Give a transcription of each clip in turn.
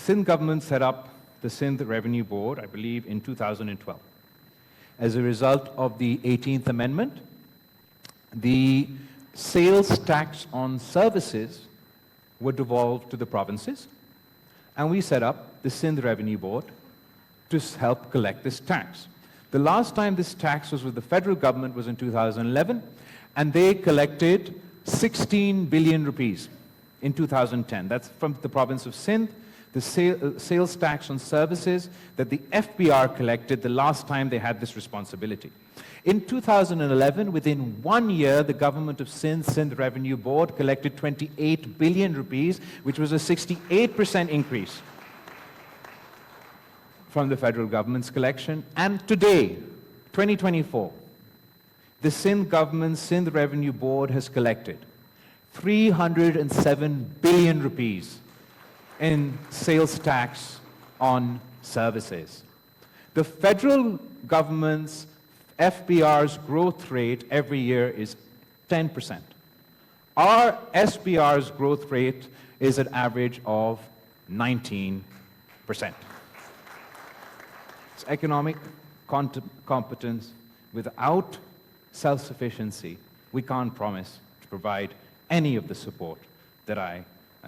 Sindh government set up the Sindh Revenue Board, I believe, in 2012. As a result of the 18th Amendment, the sales tax on services were devolved to the provinces, and we set up the Sindh Revenue Board to help collect this tax. The last time this tax was with the federal government was in 2011, and they collected 16 billion rupees in 2010. That's from the province of Sindh, the sales tax on services that the FBR collected the last time they had this responsibility. In 2011, within 1 year, the government of Sindh Revenue Board collected 28 billion rupees, which was a 68% increase from the federal government's collection. And today, 2024, the Sindh government's Sindh Revenue Board has collected 307 billion rupees in sales tax on services. The federal government's FBR's growth rate every year is 10%. Our SBR's growth rate is an average of 19%. It's economic competence. Without self-sufficiency, we can't promise to provide any of the support that I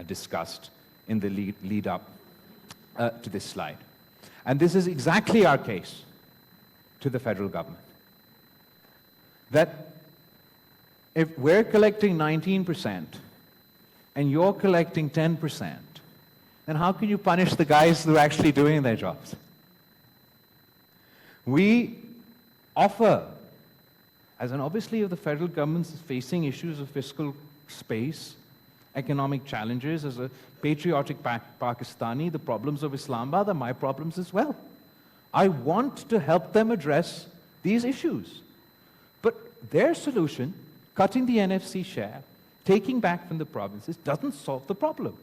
discussed in the lead up to this slide. And this is exactly our case to the federal government. That if we're collecting 19% and you're collecting 10%, then how can you punish the guys who are actually doing their jobs? We offer, as an obviously if the federal government is facing issues of fiscal space, economic challenges, as a patriotic Pakistani, the problems of Islamabad are my problems as well. I want to help them address these issues. But their solution, cutting the NFC share, taking back from the provinces, doesn't solve the problem.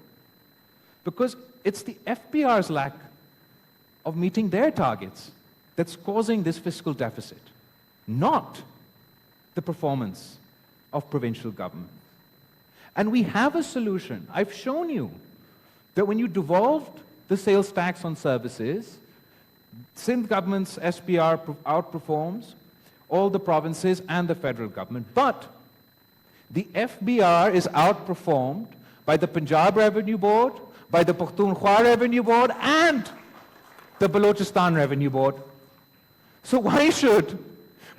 Because it's the FBR's lack of meeting their targets that's causing this fiscal deficit, not the performance of provincial government. And we have a solution. I've shown you that when you devolved the sales tax on services, Sindh government's SBR outperforms all the provinces and the federal government. But the FBR is outperformed by the Punjab Revenue Board, by the Pakhtunkhwa Revenue Board, and the Balochistan Revenue Board. So why should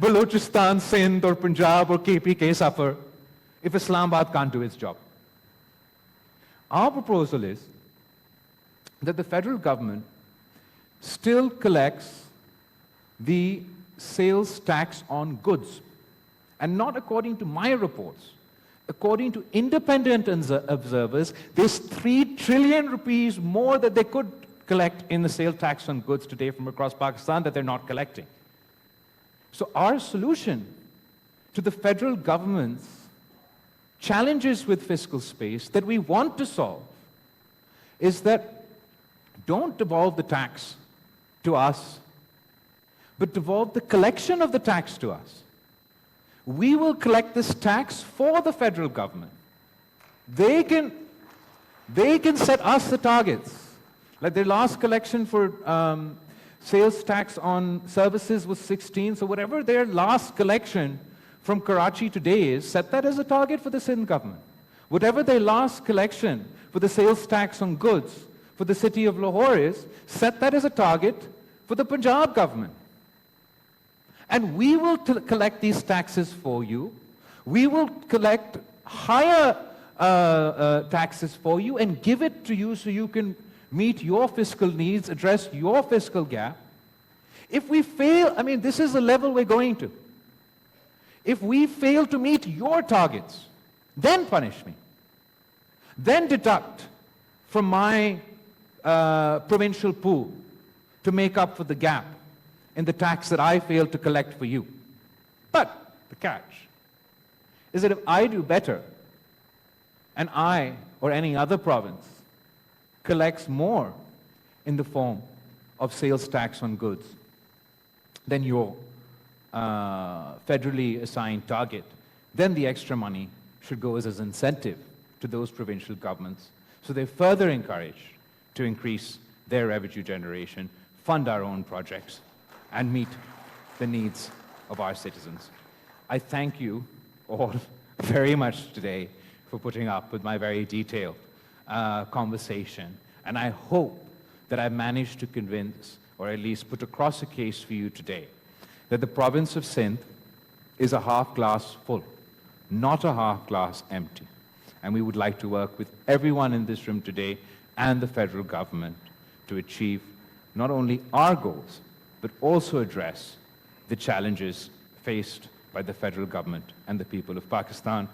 Balochistan, Sindh, or Punjab, or KPK suffer if Islamabad can't do its job? Our proposal is that the federal government still collects the sales tax on goods, and not according to my reports. According to independent observers, there's 3 trillion rupees more that they could collect in the sales tax on goods today from across Pakistan that they're not collecting. So our solution to the federal government's challenges with fiscal space that we want to solve is that don't devolve the tax to us, but devolve the collection of the tax to us. We will collect this tax for the federal government. They can set us the targets. Like their last collection for sales tax on services was 16, so whatever their last collection from Karachi today is, set that as a target for the Sindh government. Whatever their last collection for the sales tax on goods for the city of Lahore is, set that as a target for the Punjab government. And we will collect these taxes for you. We will collect higher taxes for you and give it to you so you can meet your fiscal needs, address your fiscal gap. If we fail, I mean, this is the level we're going to. If we fail to meet your targets, then punish me. Then deduct from my provincial pool to make up for the gap in the tax that I failed to collect for you. But the catch is that if I do better, and I or any other province collects more in the form of sales tax on goods than your federally assigned target, then the extra money should go as an incentive to those provincial governments, so they're further encouraged to increase their revenue generation, fund our own projects, and meet the needs of our citizens. I thank you all very much today for putting up with my very detailed conversation. And I hope that I've managed to convince, or at least put across a case for you today, that the province of Sindh is a half glass full, not a half glass empty. And we would like to work with everyone in this room today and the federal government to achieve not only our goals, but also address the challenges faced by the federal government and the people of Pakistan.